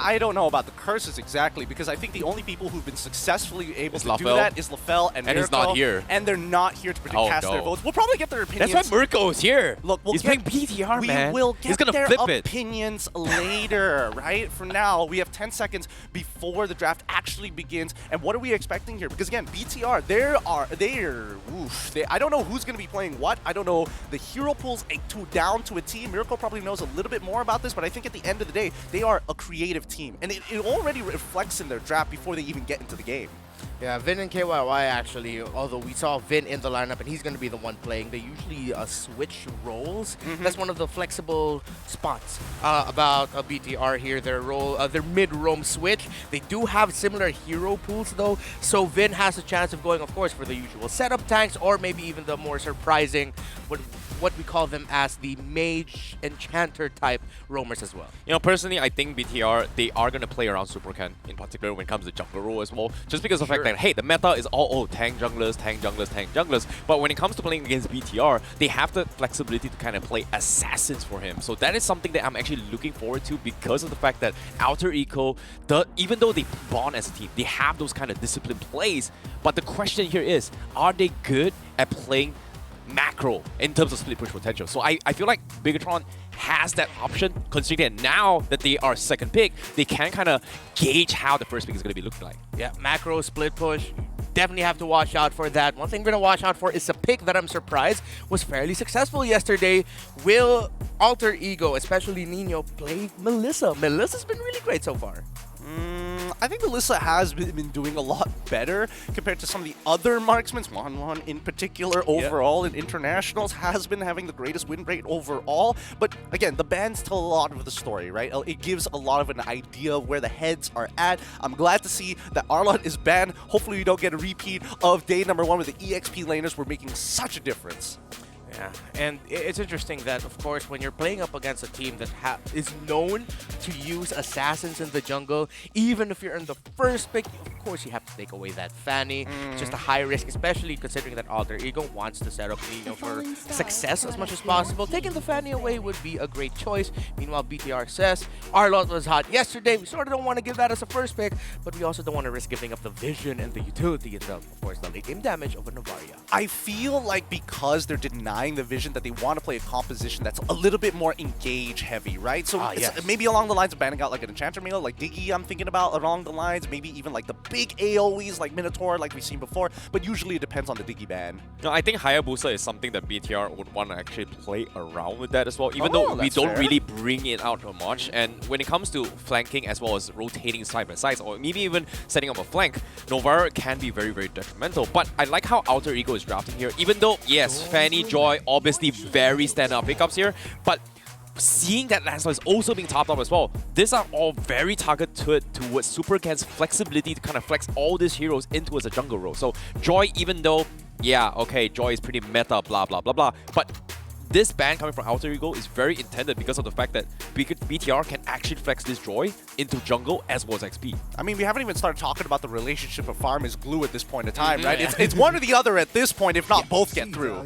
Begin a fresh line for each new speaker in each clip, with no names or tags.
I don't know about the curses exactly, because I think the only people who've been successfully able to do
Lafell.
that is Lafell and Miracle.
He's not here.
And they're not here to cast their votes. We'll probably get their opinions.
That's why Mirko is here.
Look,
he's playing BTR, man.
We will get
he's gonna
their
flip it.
opinions later, right? For now, we have 10 seconds before the draft actually begins. And what are we expecting here? Because again, BTR, I don't know who's going to be playing what. I don't know the hero pools down to a team. Miracle probably knows a little bit more about this, but I think at the end of the day, they are a creative team. And it already reflects in their draft before they even get into the game.
Yeah, Vin and KYY actually, although we saw Vin in the lineup and he's going to be the one playing, they usually switch roles. That's one of the flexible spots about BTR here. Their mid-roam switch. They do have similar hero pools though, so Vin has a chance of going, of course, for the usual setup tanks or maybe even the more surprising, what we call them as the mage enchanter type roamers as well.
You know, personally, I think BTR, they are going to play around Super Ken, in particular when it comes to jungle role as well, just because of the fact that, hey, the meta is all, tank junglers, tank junglers, tank junglers, but when it comes to playing against BTR, they have the flexibility to kind of play assassins for him. So that is something that I'm actually looking forward to because of the fact that Alter Ego, even though they bond as a team, they have those kind of disciplined plays, but the question here is, are they good at playing macro in terms of split push potential? So I feel like Bigatron has that option, considering that now that they are second pick, they can kind of gauge how the first pick is going to be looking like.
Yeah, macro, split push, definitely have to watch out for that. One thing we're going to watch out for is a pick that I'm surprised was fairly successful yesterday. Will Alter Ego, especially Nino, play Melissa? Melissa's been really great so far.
I think Melissa has been doing a lot better compared to some of the other marksmen. Juan in particular, overall in internationals, has been having the greatest win rate overall. But again, the bans tell a lot of the story, right? It gives a lot of an idea of where the heads are at. I'm glad to see that Arlott is banned. Hopefully we don't get a repeat of day number 1 where the EXP laners were making such a difference.
Yeah, and it's interesting that, of course, when you're playing up against a team that is known to use assassins in the jungle, even if you're in the first pick, of course, you have to take away that Fanny. It's just a high risk, especially considering that Alter Ego wants to set up Nino for success as much as possible. Taking the Fanny away would be a great choice. Meanwhile, BTR says, Arlott was hot yesterday. We sort of don't want to give that as a first pick, but we also don't want to risk giving up the vision and the utility and, of course, the late game damage of a Novaria.
I feel like because they're denying the vision, that they want to play a composition that's a little bit more engage heavy, right? So it's maybe along the lines of banning out like an enchanter meal, like Diggy I'm thinking about along the lines, maybe even like the big AoEs like Minotaur like we've seen before, but usually it depends on the Diggy ban.
No, I think Hayabusa is something that BTR would want to actually play around with that as well, even though we don't really bring it out too much. And when it comes to flanking as well as rotating side by side, or maybe even setting up a flank, Novara can be very, very detrimental. But I like how Alter Ego is drafting here, even though, yes, Fanny, Joy, obviously very standout pickups here, but seeing that Lancelot is also being topped up as well, these are all very targeted towards Super Ken's flexibility to kind of flex all these heroes into as a jungle role. So Joy, even though, yeah, okay, Joy is pretty meta, blah, blah, blah, blah, but this ban coming from Alter Ego is very intended because of the fact that BTR can actually flex this Joy into jungle as well as XP.
I mean, we haven't even started talking about the relationship of farm is glue at this point in time, right? It's one or the other at this point, if not both get through.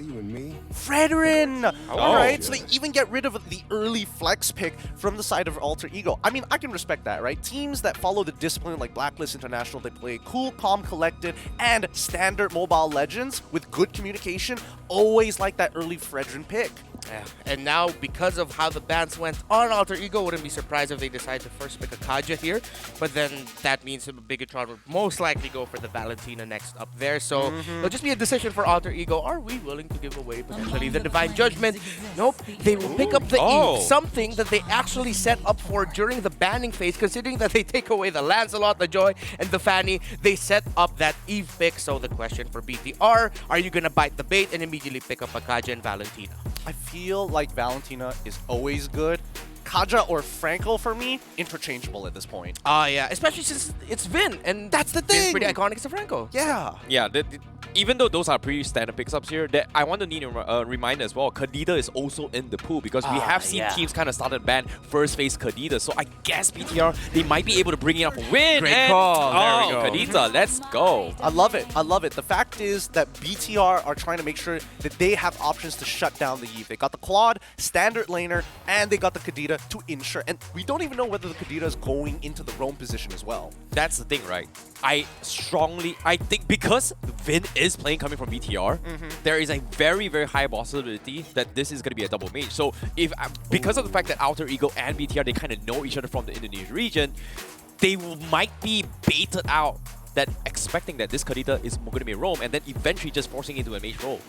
Fredrin! Alright, so they even get rid of the early flex pick from the side of Alter Ego. I mean, I can respect that, right? Teams that follow the discipline like Blacklist International, they play cool, calm, collected, and standard Mobile Legends with good communication, always like that early Fredrin pick.
Yeah. And now, because of how the bans went on Alter Ego, wouldn't be surprised if they decide to first pick a Kaja here. But then that means Bigatron would most likely go for the Valentina next up there. So it'll just be a decision for Alter Ego. Are we willing to give away potentially the Divine Judgment? Nope. They will pick up the Eve, something that they actually set up for during the banning phase, considering that they take away the Lancelot, the Joy, and the Fanny. They set up that Eve pick. So the question for BTR, are you going to bite the bait and immediately pick up a Kaja and Valentina?
I feel like Valentina is always good. Kaja or Franco, for me, interchangeable at this point.
Yeah, especially since it's Vin, and
that's the thing.
Vin's pretty iconic as a Franco.
Yeah.
Yeah, even though those are pretty standard pickups here, I want to need a reminder as well. Kadida is also in the pool because we have seen teams kind of started ban first phase Kadida. So I guess BTR, they might be able to bring it up a win.
Great call.
There we go. Kadida, let's go.
I love it. I love it. The fact is that BTR are trying to make sure that they have options to shut down the Eve. They got the Claude, standard laner, and they got the Kadida Kadita to ensure. And we don't even know whether the Kadita is going into the roam position as well.
That's the thing, right? I think because Vin is playing coming from BTR, there is a very, very high possibility that this is going to be a double mage. So if because of the fact that Alter Ego and BTR, they kind of know each other from the Indonesian region, they might be baited out that expecting that this Kadita is going to be a roam and then eventually just forcing into a mage role.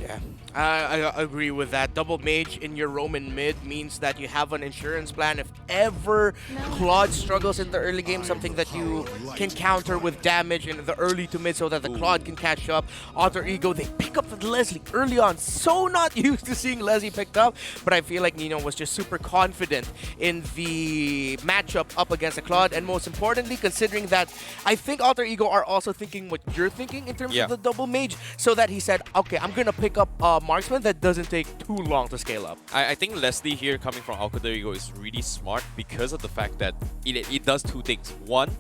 Yeah, I agree with that. Double mage in your Roman mid means that you have an insurance plan if ever Claude struggles in the early game, something that you can counter with damage in the early to mid so that the Claude can catch up. Alter Ego, they pick up with Leslie early on. So not used to seeing Leslie picked up, but I feel like Nino was just super confident in the matchup up against the Claude, and most importantly, considering that I think Alter Ego are also thinking what you're thinking in terms of the double mage, so that he said, okay, I'm gonna pick up marksman that doesn't take too long to scale up.
I think Leslie here coming from Alter Ego is really smart because of the fact that it does two things. One,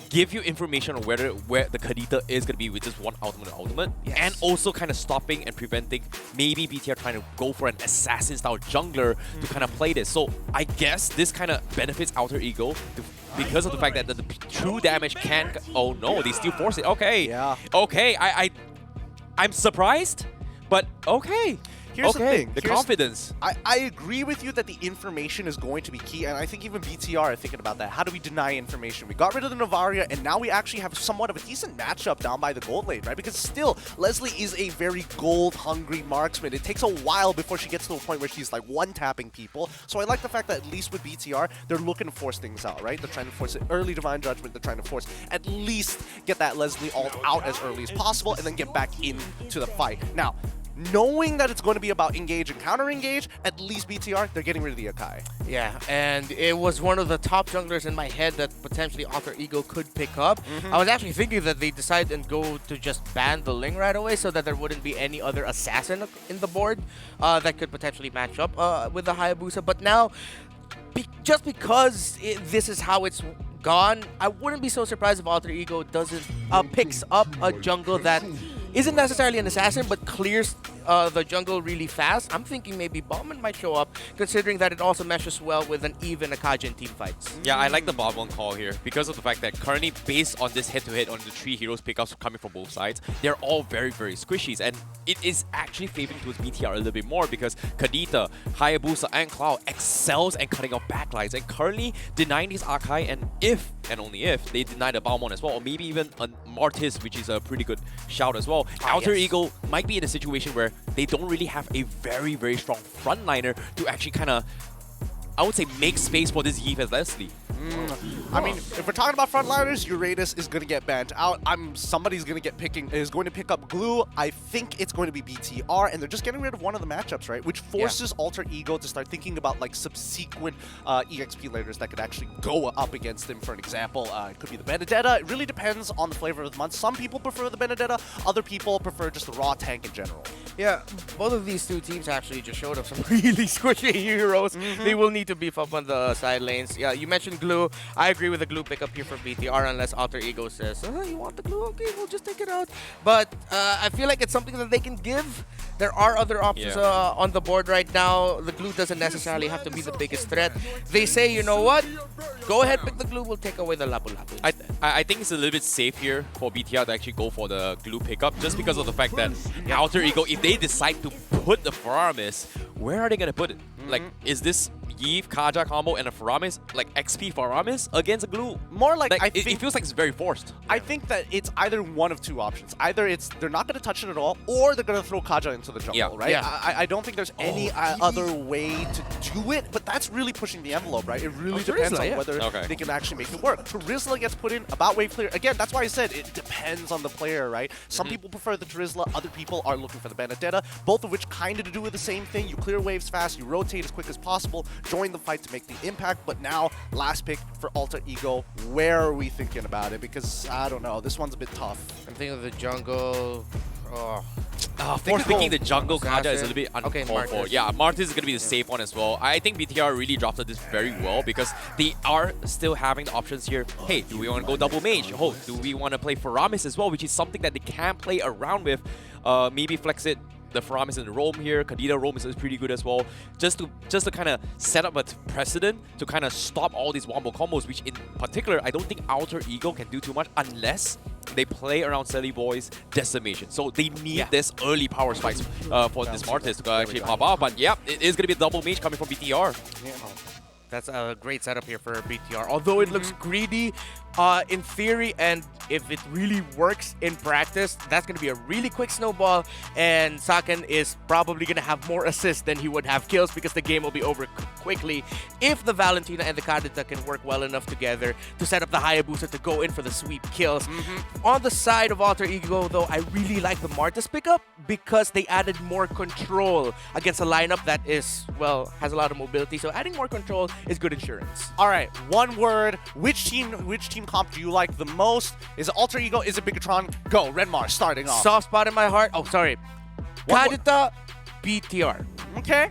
give you information on where the Kadita is going to be with just one ultimate, and also kind of stopping and preventing maybe BTR trying to go for an assassin-style jungler to kind of play this. So I guess this kind of benefits Alter Ego because of the fact that the true damage can... Oh no, they still force it. Okay.
Yeah.
Okay, I'm surprised, but okay.
Here's the thing.
The confidence.
I agree with you that the information is going to be key, and I think even BTR are thinking about that. How do we deny information? We got rid of the Novaria, and now we actually have somewhat of a decent matchup down by the gold lane, right? Because still, Leslie is a very gold-hungry marksman. It takes a while before she gets to a point where she's like one-tapping people. So I like the fact that at least with BTR, they're looking to force things out, right? They're trying to force it early Divine Judgment. They're trying to force at least get that Leslie ult out as early as possible, and then get back into the fight. Now, knowing that it's going to be about engage and counter-engage, at least BTR, they're getting rid of the Akai.
Yeah, and it was one of the top junglers in my head that potentially Alter Ego could pick up. I was actually thinking that they decide and go to just ban the Ling right away so that there wouldn't be any other assassin in the board that could potentially match up with the Hayabusa. But now, just because this is how it's gone, I wouldn't be so surprised if Alter Ego doesn't picks up a jungle that isn't necessarily an assassin, but clears the jungle really fast. I'm thinking maybe Bauman might show up, considering that it also meshes well with an even Akajian team fights.
Yeah, I like the Bauman call here because of the fact that currently, based on this head-to-head on the three heroes pickups coming from both sides, they're all very, very squishies. And it is actually favoring towards BTR a little bit more because Kadita, Hayabusa, and Cloud excels at cutting off backlines and currently denying these Akai, and if, and only if, they deny the Bauman as well, or maybe even a Mortis, which is a pretty good shout as well. Alter Ego might be in a situation where they don't really have a very, very strong frontliner to actually kind of, I would say, make space for this Yves as Leslie.
I mean, if we're talking about frontliners, Euradus is going to get banned out. Somebody's going to pick up Glue. I think it's going to be BTR, and they're just getting rid of one of the matchups, right? Which forces Alter Ego to start thinking about like subsequent EXP laners that could actually go up against him. For an example, it could be the Benedetta. It really depends on the flavor of the month. Some people prefer the Benedetta. Other people prefer just the raw tank in general.
Yeah, both of these two teams actually just showed up some really squishy heroes. They will need to beef up on the side lanes. Yeah, you mentioned Glue. I agree with the Glue pickup here for BTR unless Alter Ego says, you want the Glue? Okay, we'll just take it out. But I feel like it's something that they can give. There are other options on the board right now. The Glue doesn't necessarily have to be the biggest threat. They say, you know what? Go ahead, pick the Glue. We'll take away the Lapu Lapu.
I think it's a little bit safe here for BTR to actually go for the Glue pickup just because of the fact that Alter Ego, if they decide to put the Faramis, where are they going to put it? Like, is this Yves, Kaja combo and a Faramis, like XP Faramis against a Glue?
More like,
it feels like it's very forced.
I think that it's either one of two options. Either it's they're not going to touch it at all, or they're going to throw Kaja into the jungle, right?
Yeah.
I don't think there's any other way to do it, but that's really pushing the envelope, right? It really depends on whether they can actually make it work. Terizla gets put in about wave clear. Again, that's why I said it depends on the player, right? Some people prefer the Terizla, other people are looking for the Benedetta, both of which kind of do the same thing. You clear waves fast, you rotate as quick as possible, join the fight to make the impact. But now, last pick for Alter Ego. Where are we thinking about it? Because, I don't know, this one's a bit tough.
I'm thinking of the jungle.
Force picking the jungle Kaja is a little bit uncalled for. Yeah, Martis is going to be the safe one as well. I think BTR really drafted this very well because they are still having the options here. Hey, do we want to go double mage? Oh, do we want to play Faramis as well, which is something that they can play around with. Maybe flex it the Faramis in the roam here. Kadita roam is pretty good as well. Just to kind of set up a precedent to kind of stop all these wombo combos, which in particular, I don't think Alter Ego can do too much unless they play around Silly Boy's Decimation. So they need this early power spikes for this Martis to actually pop out. But yeah, it is going to be a double mage coming from BTR.
Yeah. That's a great setup here for BTR. Although it looks greedy in theory, and if it really works in practice, that's going to be a really quick snowball, and Saken is probably going to have more assists than he would have kills because the game will be over quickly if the Valentina and the Kadita can work well enough together to set up the Hayabusa to go in for the sweep kills. On the side of Alter Ego, though, I really like the Martis pickup because they added more control against a lineup that is, well, has a lot of mobility. So adding more control is good insurance.
All right, one word. Which team comp do you like the most? Is it Alter Ego? Is it Bigatron? Go, Redmar, starting off.
Soft spot in my heart. Oh, sorry. Kadita, BTR.
Okay.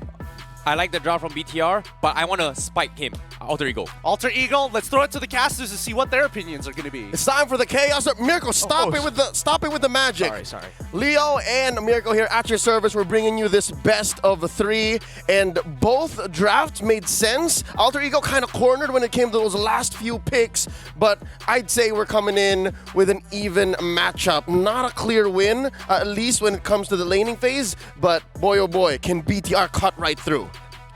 I like the draw from BTR, but I want to spike him. Alter Ego.
Alter Ego, let's throw it to the casters to see what their opinions are going to be.
It's time for the chaos. Miracle, stop it with the magic.
Sorry.
Leo and Miracle here at your service. We're bringing you this best of 3, and both drafts made sense. Alter Ego kind of cornered when it came to those last few picks, but I'd say we're coming in with an even matchup. Not a clear win, at least when it comes to the laning phase, but boy oh boy, can BTR cut right through.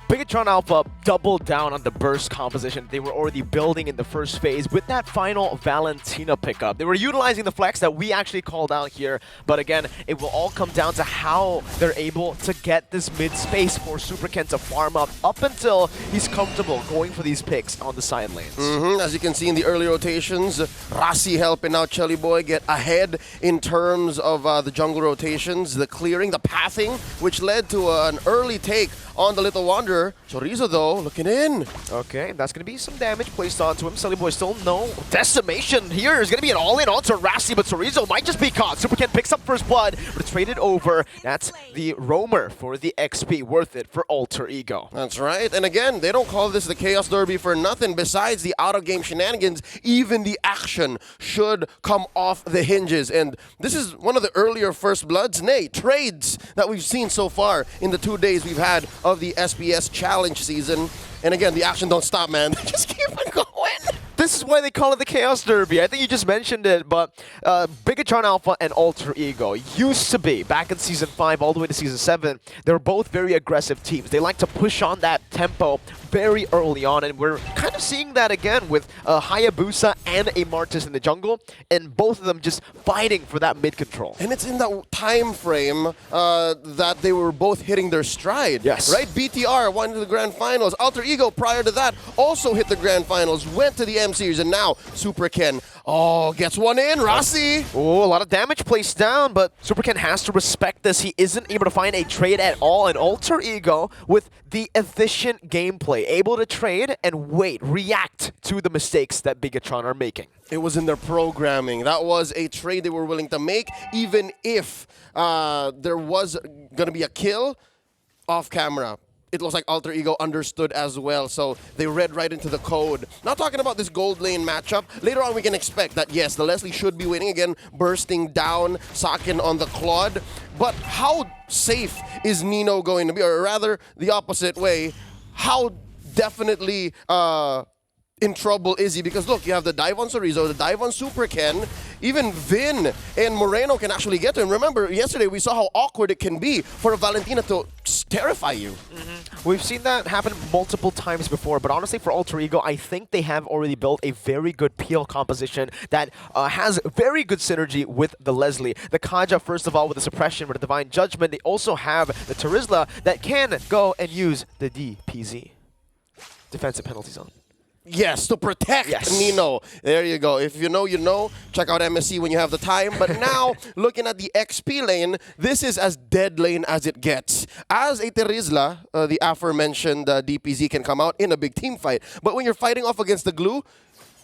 Bigatron Alpha doubled down on the burst composition they were already building in the first phase with that final Valentina pickup. They were utilizing the flex that we actually called out here, but again, it will all come down to how they're able to get this mid space for Super Ken to farm up until he's comfortable going for these picks on the side lanes.
As you can see in the early rotations, Rasi helping out Chelly Boy get ahead in terms of the jungle rotations, the clearing, the pathing, which led to an early take on the Little Wanderer. Chorizo, though, looking in.
Okay, that's going to be some damage placed onto him. Silly Boy still no decimation here. Is going to be an all-in onto Rasi, but Chorizo might just be caught. Super Ken picks up first blood, but it's traded over. That's the roamer for the XP. Worth it for Alter Ego.
That's right. And again, they don't call this the Chaos Derby for nothing. Besides the out-of-game shenanigans, even the action should come off the hinges. And this is one of the earlier first bloods, nay, trades that we've seen so far in the 2 days we've had of the SPS challenge season. And again, the action don't stop, man. They just keep on going.
This is why they call it the Chaos Derby. I think you just mentioned it, but Bigatron Alpha and Alter Ego used to be, back in Season 5 all the way to Season 7, they were both very aggressive teams. They like to push on that tempo very early on, and we're kind of seeing that again with Hayabusa and a Martis in the jungle, and both of them just fighting for that mid-control.
And it's in that time frame that they were both hitting their stride.
Yes.
Right? BTR went to the Grand Finals. Alter Ego, prior to that, also hit the Grand Finals, went to the M Series, and now Super Ken, gets one in. Rasi.
Oh, a lot of damage placed down, but Super Ken has to respect this. He isn't able to find a trade at all, and Alter Ego, with the efficient gameplay, able to trade and wait, react to the mistakes that Bigatron are making.
It was in their programming. That was a trade they were willing to make, even if there was going to be a kill off camera. It looks like Alter Ego understood as well, so they read right into the code. Not talking about this gold lane matchup. Later on, we can expect that, yes, the Leslie should be winning again, bursting down, Saken on the Claude. But how safe is Nino going to be? Or rather, the opposite way, how definitely in trouble is he? Because look, you have the dive on Chorizo, the dive on Super Ken, even Vin and Moreno can actually get to him. Remember, yesterday we saw how awkward it can be for a Valentina to terrify you.
We've seen that happen multiple times before, but honestly for Alter Ego, I think they have already built a very good PL composition that has very good synergy with the Leslie. The Kaja, first of all, with the suppression, with the Divine Judgment. They also have the Terizla that can go and use the DPZ. Defensive penalty zone.
Yes, to protect Nino. There you go. If you know, you know. Check out MSC when you have the time. But now, looking at the XP lane, this is as dead lane as it gets. As a Terizla, the aforementioned DPZ can come out in a big team fight. But when you're fighting off against the glue,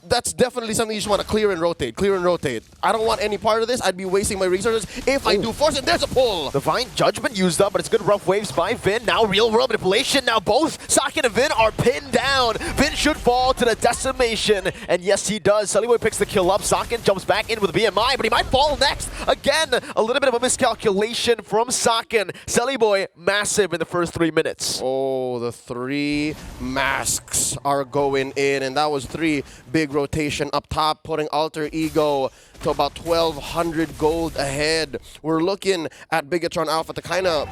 that's definitely something you just want to clear and rotate. Clear and rotate. I don't want any part of this. I'd be wasting my resources if I do force it. There's a pull.
Divine Judgment used up, but it's good rough waves by Vin. Now real world manipulation. Now both Sakin and Vin are pinned down. Vin should fall to the decimation. And yes, he does. Sullyboy picks the kill up. Sakin jumps back in with BMI, but he might fall next. Again, a little bit of a miscalculation from Sakin. Sullyboy massive in the first 3 minutes.
Oh, the 3 masks are going in, and that was 3 big rotation up top, putting Alter Ego to about 1,200 gold ahead. We're looking at Bigatron Alpha to kind of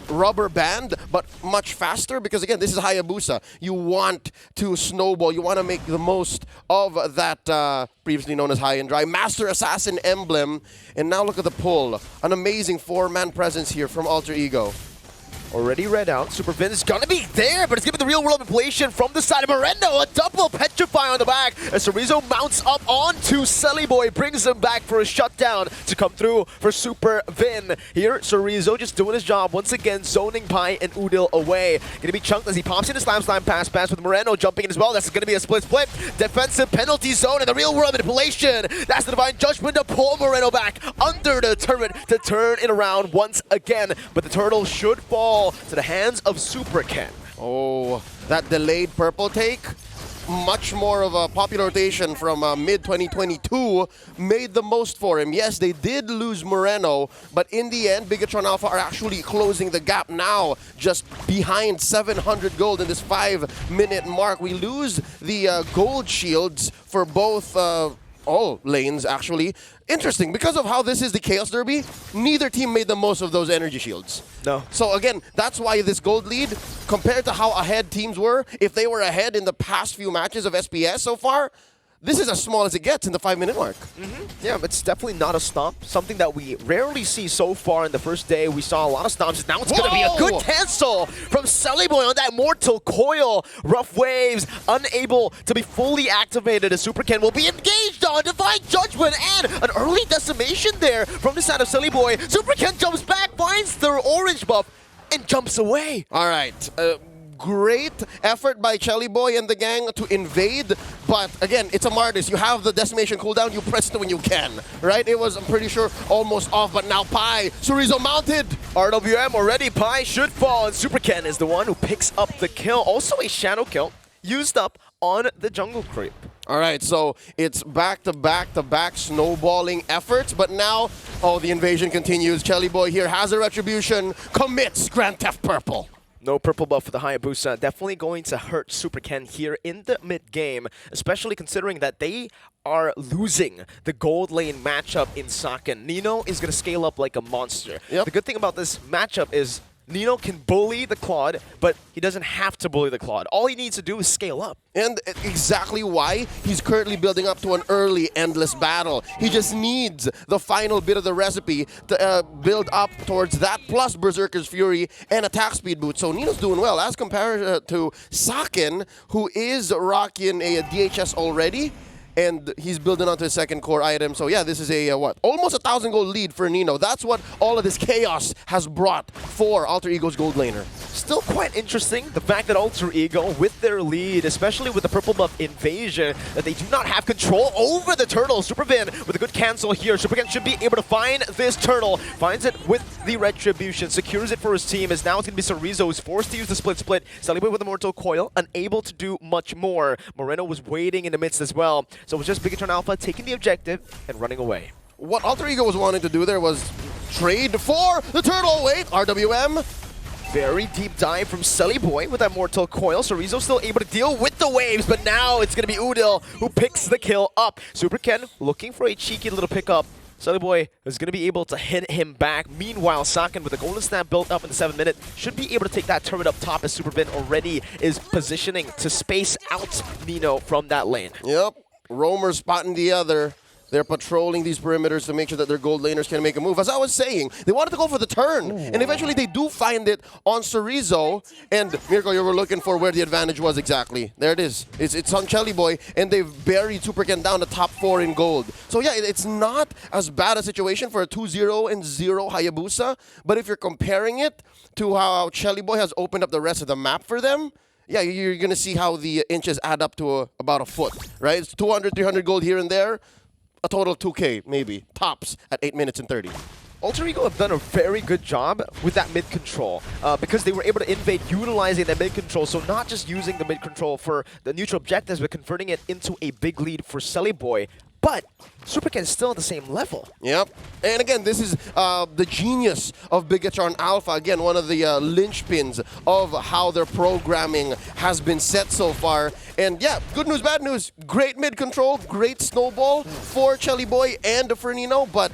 rubber band, but much faster, because again, this is Hayabusa. You want to snowball. You want to make the most of that previously known as high and dry Master Assassin emblem. And now look at the pull. An amazing 4-man presence here from Alter Ego.
Already read out. Super Vin is gonna be there, but it's gonna be the real world manipulation from the side of Moreno. A double petrify on the back as Chorizo mounts up onto Sullyboy, brings him back for a shutdown to come through for Super Vin. Here, Chorizo just doing his job once again, zoning Pai and Udil away. Gonna be chunked as he pops in a slam pass with Moreno jumping in as well. That's gonna be a split. Defensive penalty zone and the real world manipulation. That's the Divine Judgment to pull Moreno back under the turret to turn it around once again. But the turtle should fall to the hands of Super Ken.
Oh, that delayed purple take, much more of a popular rotation from mid-2022, made the most for him. Yes, they did lose Moreno, but in the end, Bigatron Alpha are actually closing the gap now, just behind 700 gold in this 5-minute mark. We lose the gold shields for both all lanes, actually. Interesting, because of how this is the Chaos Derby, neither team made the most of those energy shields.
No.
So again, that's why this gold lead, compared to how ahead teams were, if they were ahead in the past few matches of SPS so far, this is as small as it gets in the 5-minute mark.
Yeah, it's definitely not a stomp. Something that we rarely see so far in the first day. We saw a lot of stomps. Now it's going to be a good cancel from Sullyboy on that Mortal Coil. Rough waves, unable to be fully activated as Super Ken will be engaged on Divine Judgment and an early decimation there from the side of Sullyboy. Super Ken jumps back, finds the orange buff, and jumps away.
All right. Great effort by Chelly Boy and the gang to invade, but again, it's a Mardis. You have the decimation cooldown, you press it when you can, right? It was, I'm pretty sure, almost off, but now Pai, Chorizo mounted.
RWM already, Pai should fall, and Super Ken is the one who picks up the kill. Also a shadow kill used up on the jungle creep.
All right, so it's back-to-back-to-back snowballing efforts, but now, oh, the invasion continues. Chelly Boy here has a retribution, commits Grand Theft Purple.
No purple buff for the Hayabusa. Definitely going to hurt Super Ken here in the mid-game, especially considering that they are losing the gold lane matchup in Sakin. Nino is going to scale up like a monster.
Yep.
The good thing about this matchup is Nino can bully the Claude, but he doesn't have to bully the Claude. All he needs to do is scale up.
And exactly why he's currently building up to an early endless battle. He just needs the final bit of the recipe to build up towards that, plus Berserker's Fury and attack speed boost. So Nino's doing well as compared to Sakin, who is rocking a DHS already. And he's building onto his second core item. So yeah, this is a, what? Almost 1,000 gold lead for Nino. That's what all of this chaos has brought for Alter Ego's gold laner.
Still quite interesting, the fact that Alter Ego, with their lead, especially with the purple buff invasion, that they do not have control over the turtle. Super Vin with a good cancel here. Super Ken should be able to find this turtle. Finds it with the retribution, secures it for his team, as now it's going to be Chorizo who's forced to use the split. Sullyboy with the Mortal Coil, unable to do much more. Moreno was waiting in the midst as well. So it was just Bigatron Alpha taking the objective and running away.
What Alter Ego was wanting to do there was trade for the turtle. Wait, RWM.
Very deep dive from Sullyboy with that Mortal Coil. Chorizo still able to deal with the waves, but now it's going to be Udil who picks the kill up. Super Ken looking for a cheeky little pickup. Sullyboy is going to be able to hit him back. Meanwhile, Sakin with the Golden Snap built up in the 7th minute should be able to take that turret up top as Super Vin already is positioning to space out Nino from that lane.
Yep. Roamer spotting the other. They're patrolling these perimeters to make sure that their gold laners can make a move. As I was saying, they wanted to go for the turn. And eventually they do find it on Chorizo. And Mirko, you were looking for where the advantage was exactly. There it is. It's on Chelly Boy. And they've buried Super Ken down the top 4 in gold. So yeah, it's not as bad a situation for a 2-0 and 0 Hayabusa. But if you're comparing it to how Chelly Boy has opened up the rest of the map for them, yeah, you're going to see how the inches add up to about a foot, right? It's 200, 300 gold here and there. A total 2K, maybe, tops at 8 minutes and 30.
Alter Ego have done a very good job with that mid control because they were able to invade utilizing that mid control. So not just using the mid control for the neutral objectives, but converting it into a big lead for Boy. But Supercan is still at the same level.
Yep. And again, this is the genius of Bigatron Alpha. Again, one of the linchpins of how their programming has been set so far. And yeah, good news, bad news. Great mid control, great snowball for Chelly Boy and for Nino, but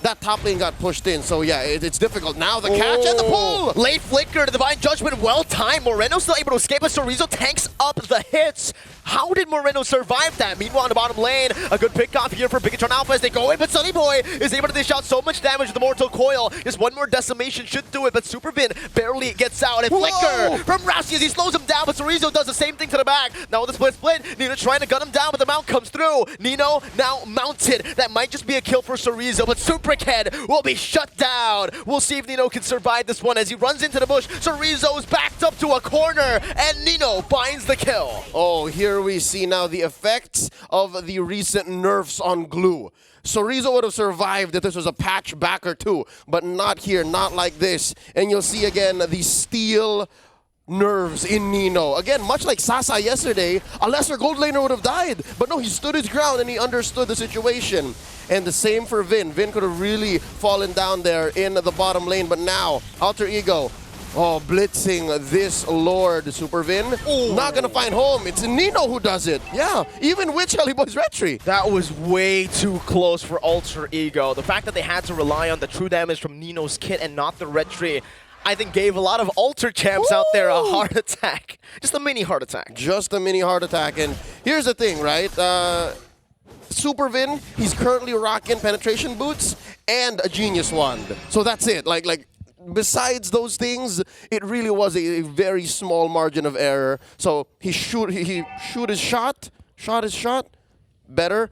that top lane got pushed in, so yeah, it's difficult. Now the catch and the pull!
Late flicker, the Divine Judgment, well timed. Moreno still able to escape, but Chorizo tanks up the hits. How did Moreno survive that? Meanwhile, in the bottom lane, a good pickoff here for Bigatron Alpha as they go in, but Sunny Boy is able to dish out so much damage with the Mortal Coil. Just one more decimation should do it, but Supervin barely gets out. And flicker from Rassi as he slows him down, but Chorizo does the same thing to the back. Now with the split, Nino trying to gun him down, but the mount comes through. Nino now mounted. That might just be a kill for Chorizo, but Superkid will be shut down. We'll see if Nino can survive this one as he runs into the bush. Chorizo's backed up to a corner, and Nino finds the kill.
Oh, here we see now the effects of the recent nerfs on glue. Chorizo would have survived if this was a patch back or two, but not here, not like this. And you'll see again the steel nerves in Nino. Again, much like Sasa yesterday, a lesser gold laner would have died. But no, he stood his ground and he understood the situation. And the same for Vin. Vin could have really fallen down there in the bottom lane, but now, Alter Ego, oh, blitzing this Lord, Super Vin. Not gonna find home. It's Nino who does it. Yeah, even with Shelly Boy's retry.
That was way too close for Alter Ego. The fact that they had to rely on the true damage from Nino's kit and not the retry, I think gave a lot of Alter champs out there a heart attack. Just a mini heart attack.
Just a mini heart attack. And here's the thing, right? Super Vin, he's currently rocking penetration boots and a genius wand. So that's it. Like besides those things, it really was a very small margin of error. So he shoot his shot better.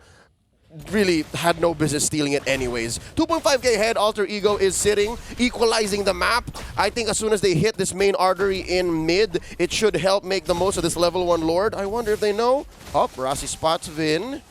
Really had no business stealing it anyways. 2.5k ahead, Alter Ego is sitting, equalizing the map. I think as soon as they hit this main artery in mid, it should help make the most of this level 1 Lord. I wonder if they know. Oh, Rassi spots Vin.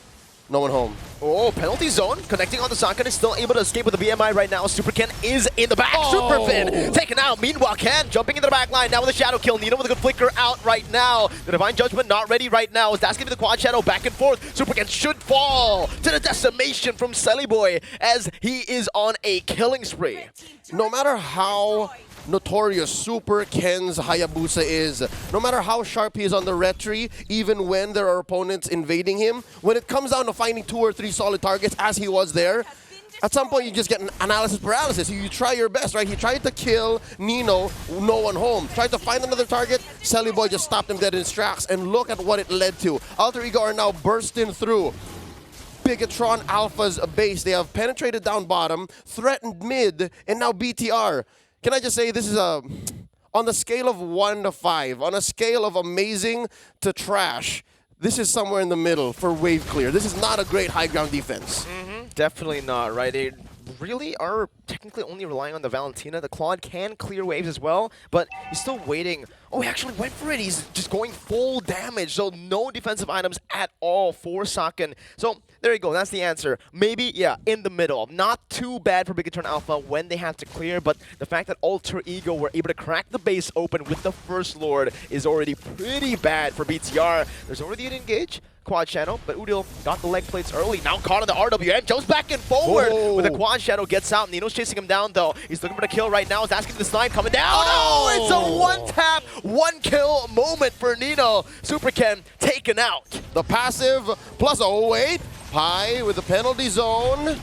No one home.
Oh, penalty zone. Connecting on the Sakan is still able to escape with the BMI right now. Super Ken is in the back. Super Fin taken out. Meanwhile, Ken jumping into the back line now with a shadow kill. Nino with a good flicker out right now. The Divine Judgment not ready right now. Is asking for the quad shadow back and forth. Super Ken should fall to the decimation from Selly Boy as he is on a killing spree.
No matter how notorious Super Ken's Hayabusa is, no matter how sharp he is on the retry, even when there are opponents invading him, when it comes down to finding 2 or 3 solid targets, as he was there, at some point you just get an analysis paralysis. You try your best, right? He tried to kill Nino, no one home. Tried to find another target, Selly Boy just stopped him dead in his tracks, and look at what it led to. Alter Ego are now bursting through Bigatron Alpha's base. They have penetrated down bottom, threatened mid, and now BTR. Can I just say this is on the scale of 1 to 5, on a scale of amazing to trash, this is somewhere in the middle for wave clear. This is not a great high ground defense.
Definitely not, right? They really are technically only relying on the Valentina. The Claude can clear waves as well, but he's still waiting. Oh, he actually went for it. He's just going full damage, so no defensive items at all for Saken. So there you go. That's the answer. Maybe, yeah, in the middle. Not too bad for Bigatron Alpha when they have to clear, but the fact that Alter Ego were able to crack the base open with the first Lord is already pretty bad for BTR. There's already an engage. Quad Shadow, but Udil got the leg plates early. Now caught on the RWM, jumps back and forward with a Quad Shadow, gets out. Nino's chasing him down though. He's looking for the kill right now. He's asking for the snipe coming down. Oh, it's a one-tap, one-kill moment for Nino. Super Ken taken out.
The passive plus, oh wait, Pi with the penalty zone.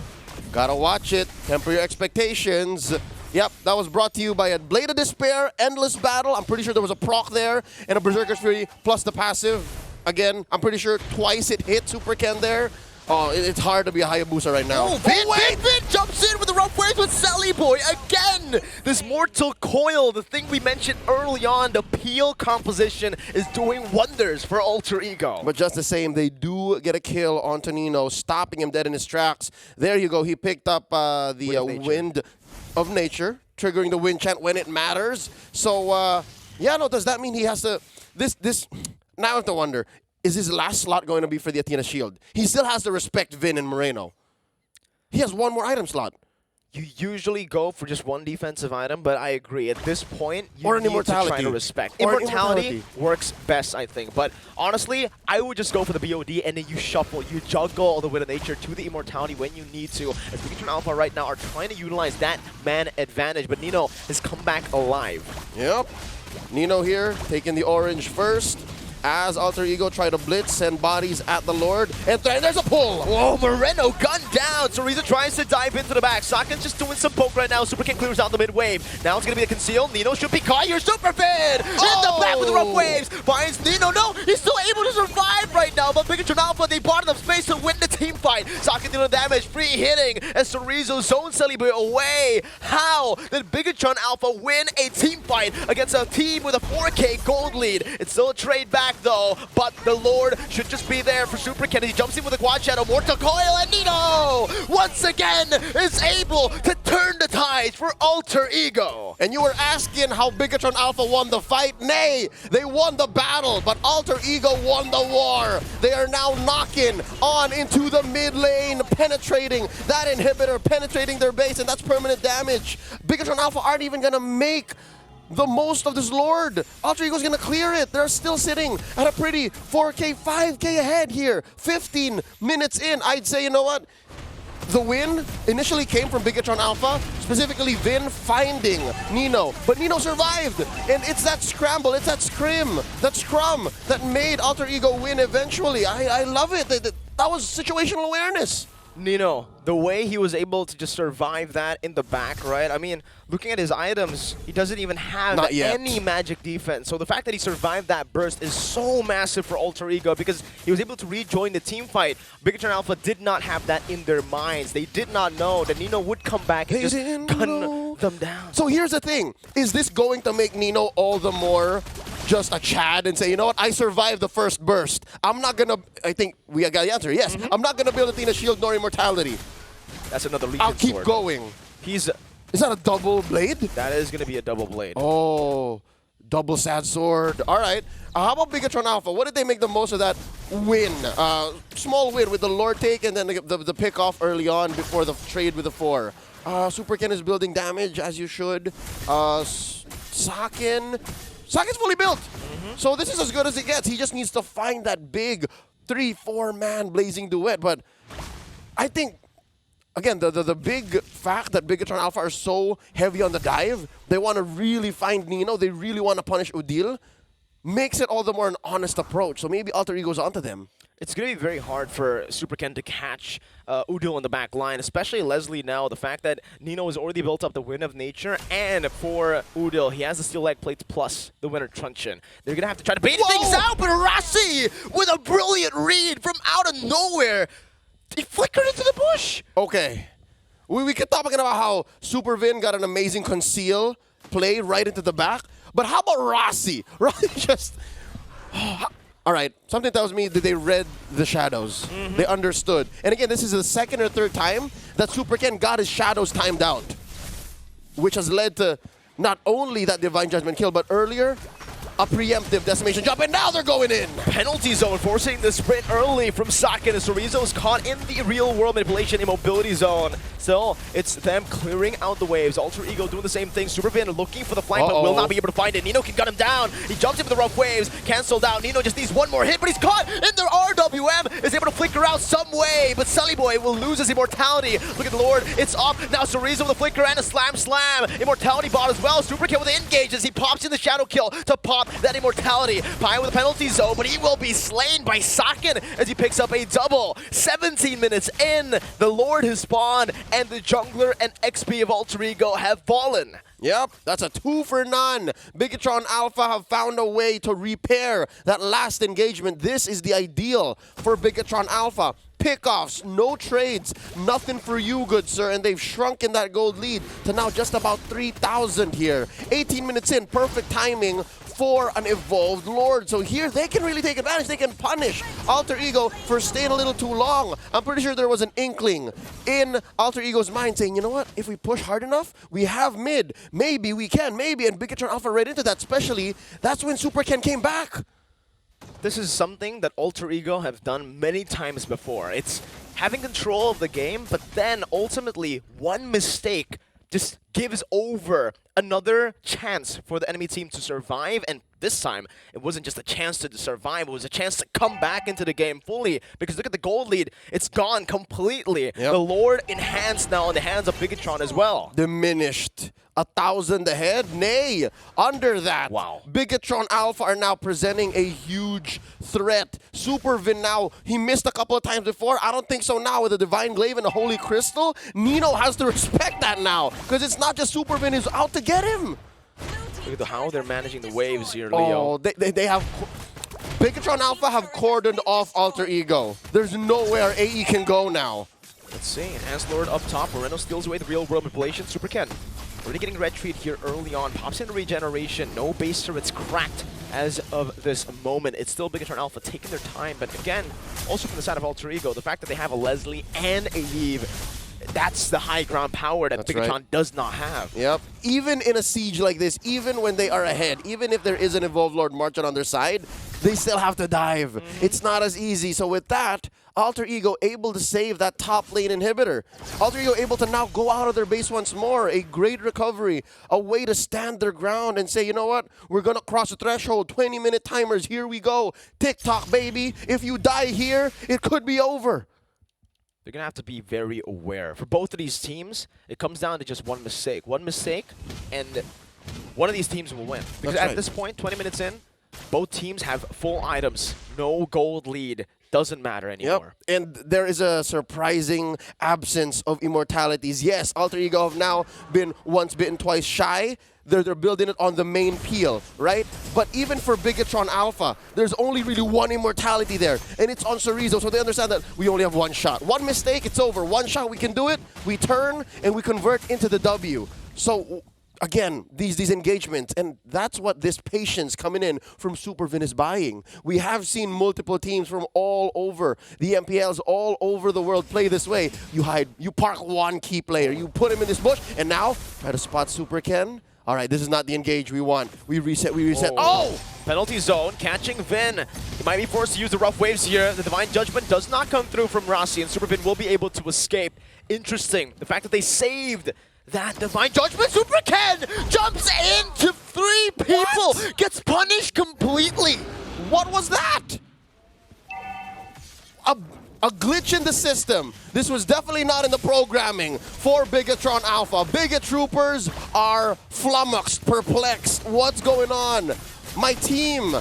Gotta watch it, temper your expectations. Yep, that was brought to you by a Blade of Despair, Endless Battle. I'm pretty sure there was a proc there, and a Berserker's Fury plus the passive. Again, I'm pretty sure twice it hit Super Ken there. Oh, it's hard to be a Hayabusa right now.
Oh, Vin jumps in with the rough waves with Selly Boy again. This Mortal Coil, the thing we mentioned early on, the peel composition is doing wonders for Alter Ego.
But just the same, they do get a kill on Nino, stopping him dead in his tracks. There you go. He picked up the Wind of Nature, triggering the wind chant when it matters. So, yeah, no, does that mean he has to... this. Now I have to wonder: is his last slot going to be for the Athena Shield? He still has to respect Vin and Moreno. He has one more item slot.
You usually go for just one defensive item, but I agree. At this point, you
Or an
need to try
immortality.
to respect.
Or an
Immortality
immortality.
works best, I think. But honestly, I would just go for the BOD, and then you shuffle, you juggle all the way to nature to the immortality when you need to. As BTR Alpha right now are trying to utilize that man advantage, but Nino has come back alive.
Yep. Nino here, taking the orange first. As Alter Ego try to blitz, send bodies at the Lord, and there's a pull!
Whoa, Moreno gunned down! Soriza tries to dive into the back. Sakin's just doing some poke right now. Super King clears out the mid wave. Now it's gonna be a conceal. Nino should be caught. Your Super Fin! In the back with the rough waves! Finds Nino. No, he's still able to survive right now, but Bigatron Alpha, they bought enough space to win the team fight. Sakin dealing damage, free hitting, as Sorizo zone celebrate away. How did Bigatron Alpha win a team fight against a team with a 4K gold lead? It's still a trade back though, but the Lord should just be there for Super Ken. He jumps in with a quad shadow, Mortal Coil, and Nino once again is able to turn the tides for Alter Ego.
And you were asking how Bigatron Alpha won the fight? Nay, they won the battle, but Alter Ego won the war. They are now knocking on into the mid lane, penetrating that inhibitor, penetrating their base, and that's permanent damage. Bigatron Alpha aren't even gonna make the most of this Lord. Alter Ego's gonna clear it. They're still sitting at a pretty 4K, 5K ahead here. 15 minutes in, I'd say, you know what? The win initially came from Bigatron Alpha, specifically Vin finding Nino. But Nino survived, and it's that scramble, it's that scrum that made Alter Ego win eventually. I love it. That was situational awareness.
Nino, the way he was able to just survive that in the back, right? I mean, looking at his items, he doesn't even have any magic defense. So the fact that he survived that burst is so massive for Alter Ego because he was able to rejoin the team fight. Bigatron Alpha did not have that in their minds. They did not know that Nino would come back and just gun them down.
So here's the thing. Is this going to make Nino all the more just a Chad and say, you know what, I survived the first burst. I'm not gonna, I think we got the answer, yes. I'm not gonna build Athena Shield nor Immortality.
That's another Legion
I'll keep
sword.
going.
Is
that a double blade?
That is gonna be a double blade.
Oh, double sad sword. All right. How about Bigatron Alpha? What did they make the most of that win? Small win with the Lord take and then the pick off early on before the trade with the 4. Super Ken is building damage as you should. Sakin's fully built. So this is as good as it gets. He just needs to find that big 3-4 man blazing duet. But I think, again, the big fact that Bigatron Alpha are so heavy on the dive, they want to really find Nino, they really want to punish Udil, makes it all the more an honest approach. So maybe Alter Ego's onto them.
It's going to be very hard for Super Ken to catch Udil in the back line, especially Leslie now. The fact that Nino has already built up the Wind of Nature, and for Udil, he has the Steel Leg Plates plus the Winter Truncheon. They're going to have to try to bait things out, but Rossi with a brilliant read from out of nowhere. He flickered into the bush.
Okay. We kept talking about how Super Vin got an amazing conceal play right into the back, but how about Rossi? Rossi just... All right, something tells me that they read the shadows. They understood. And again, this is the second or third time that Super Ken got his shadows timed out, which has led to not only that Divine Judgment kill, but earlier, a preemptive decimation jump, and now they're going in.
Penalty zone, forcing the sprint early from Sakin, and Sorizo is caught in the real-world manipulation immobility zone. So it's them clearing out the waves. Alter Ego doing the same thing. Super Vin looking for the flank, but will not be able to find it. Nino can gun him down. He jumps into the rough waves, canceled out. Nino just needs one more hit, but he's caught in their RWM. Is able to flicker out some way, but Sully Boy will lose his immortality. Look at the Lord, it's up. Now Sorizo with a flicker and a slam. Immortality bot as well. Super Ken with the engage as he pops in the shadow kill to pop that immortality. Pi with a penalty zone, but he will be slain by Sakin as he picks up a double. 17 minutes in, the Lord has spawned, and the jungler and XP of Alter Ego have fallen.
Yep, that's a 2 for none. Bigatron Alpha have found a way to repair that last engagement. This is the ideal for Bigatron Alpha. Pickoffs, no trades, nothing for you, good sir, and they've shrunken that gold lead to now just about 3,000 here. 18 minutes in, perfect timing for an evolved Lord. So here they can really take advantage. They can punish Alter Ego for staying a little too long. I'm pretty sure there was an inkling in Alter Ego's mind saying, you know what, if we push hard enough, we have mid. Maybe we can, maybe. And Bigatron Alpha right into that, especially. That's when Super Ken came back.
This is something that Alter Ego have done many times before. It's having control of the game, but then ultimately one mistake just gives over another chance for the enemy team to survive. And this time, it wasn't just a chance to survive, it was a chance to come back into the game fully. Because look at the gold lead, it's gone completely.
Yep.
The Lord enhanced now in the hands of Bigatron as well.
Diminished. 1,000 ahead? Nay, under that.
Wow.
Bigatron Alpha are now presenting a huge threat. Super Vin now, he missed a couple of times before. I don't think so now with the Divine Glaive and the Holy Crystal. Nino has to respect that now, because it's not just Super Vin who's out to get him.
Look at how they're managing the waves here, Leo.
Oh, they have... Bigatron Alpha have cordoned off Alter Ego. There's nowhere AE can go now.
Let's see, Enhanced Lord up top. Moreno steals away the real-world manipulation. Super Ken already getting red treat here early on. Pops into regeneration. No base turrets cracked as of this moment. It's still Bigatron Alpha taking their time, but again, also from the side of Alter Ego, the fact that they have a Leslie and a Eve, that's the high ground power that Bigatron does not have.
Yep. Even in a siege like this, even when they are ahead, even if there is an Evolved Lord marching on their side, they still have to dive. It's not as easy. So with that, Alter Ego able to save that top lane inhibitor. Alter Ego able to now go out of their base once more. A great recovery. A way to stand their ground and say, you know what? We're going to cross the threshold. 20-minute timers. Here we go. Tick-tock, baby. If you die here, it could be over.
They're going to have to be very aware. For both of these teams, it comes down to just one mistake. One mistake, and one of these teams will win. Because at this point, 20 minutes in, both teams have full items. No gold lead. Doesn't matter anymore.
Yep. And there is a surprising absence of immortalities. Yes, Alter Ego have now been once bitten, twice shy. They're building it on the main peel, right? But even for Bigatron Alpha, there's only really one immortality there, and it's on Cerezo, so they understand that we only have one shot. One mistake, it's over. One shot, we can do it. We turn, and we convert into the W. So, again, these engagements, and that's what this patience coming in from Super Vin is buying. We have seen multiple teams from all over, the MPLs all over the world play this way. You hide, you park one key player, you put him in this bush, and now try to spot Super Ken. All right, this is not the engage we want. We reset, we reset. Oh!
Penalty zone, catching Vin. He might be forced to use the rough waves here. The Divine Judgment does not come through from Rossi, and Super Vin will be able to escape. Interesting, the fact that they saved that Divine Judgment. Super Ken jumps into 3 people, gets punished completely.
What was that? A glitch in the system. This was definitely not in the programming for Bigatron Alpha. Bigot Troopers are flummoxed, perplexed. What's going on? My team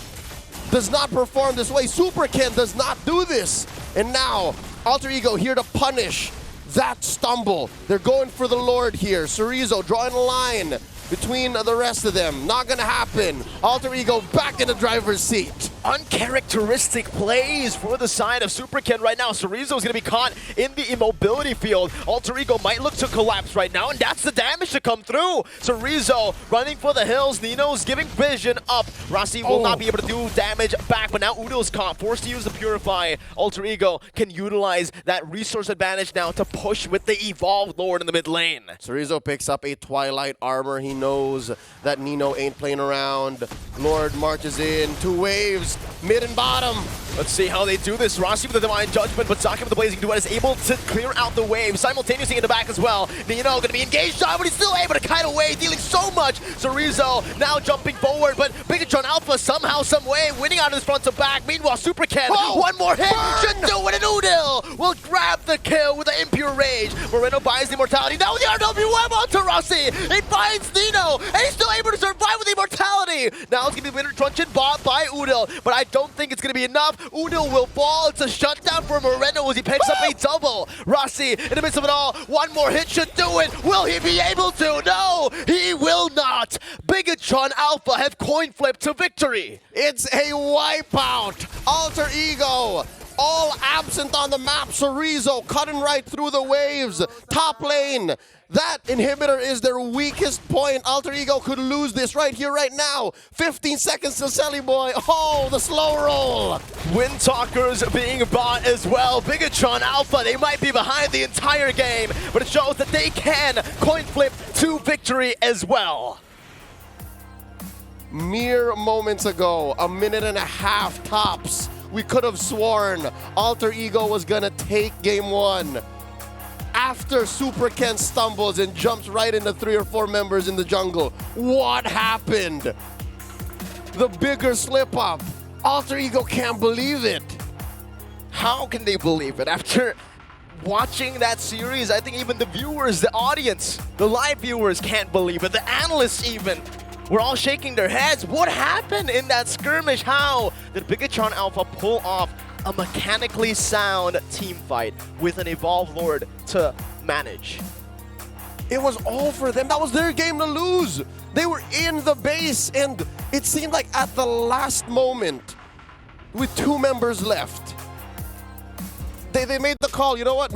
does not perform this way. Super Ken does not do this. And now, Alter Ego here to punish that stumble. They're going for the Lord here. Cerezo drawing a line between the rest of them. Not gonna happen. Alter Ego back in the driver's seat.
Uncharacteristic plays for the side of Super Ken right now. Cerezo is going to be caught in the immobility field. Alter Ego might look to collapse right now, and that's the damage to come through. Cerezo running for the hills. Nino's giving vision up. Rossi will not be able to do damage back, but now Udo's caught, forced to use the Purify. Alter Ego can utilize that resource advantage now to push with the Evolved Lord in the mid lane.
Cerezo picks up a Twilight armor. He knows that Nino ain't playing around. Lord marches in. 2 waves. Mid and bottom.
Let's see how they do this. Rossi with the Divine Judgment, but Saki with the Blazing Duet is able to clear out the wave. Simultaneously in the back as well. Nino going to be engaged on, but he's still able to kite away, dealing so much. Cerezo now jumping forward, but Bigatron Alpha somehow, some way, winning out of this front to back. Meanwhile, Super Ken, one more hit, should do it, and Udil will grab the kill with the Impure Rage. Moreno buys the immortality. Now the RWM onto Rossi. He finds Nino, and he's still able to survive with the immortality. Now it's going to be winner trunched bought by Udil, but I don't think it's going to be enough. Udil will fall. It's a shutdown for Moreno as he picks up a double. Rossi in the midst of it all. One more hit should do it. Will he be able to? No, he will not. Bigatron Alpha have coin flipped to victory.
It's a wipeout. Alter Ego all absent on the map. Chorizo cutting right through the waves. Top lane. That inhibitor is their weakest point. Alter Ego could lose this right here, right now. 15 seconds to Selly Boy. Oh, the slow roll.
Windtalkers being bought as well. Bigatron Alpha, they might be behind the entire game, but it shows that they can coin flip to victory as well.
Mere moments ago, a minute and a half tops, we could have sworn Alter Ego was gonna take game one. After Super Ken stumbles and jumps right into 3 or 4 members in the jungle. What happened? The bigger slip up. Alter Ego can't believe it.
How can they believe it? After watching that series, I think even the viewers, the audience, the live viewers can't believe it. The analysts even were all shaking their heads. What happened in that skirmish? How did Bigatron Alpha pull off a mechanically sound team fight with an Evolve Lord to manage?
It was all for them. That was their game to lose. They were in the base, and it seemed like at the last moment, with 2 members left, they made the call. You know what?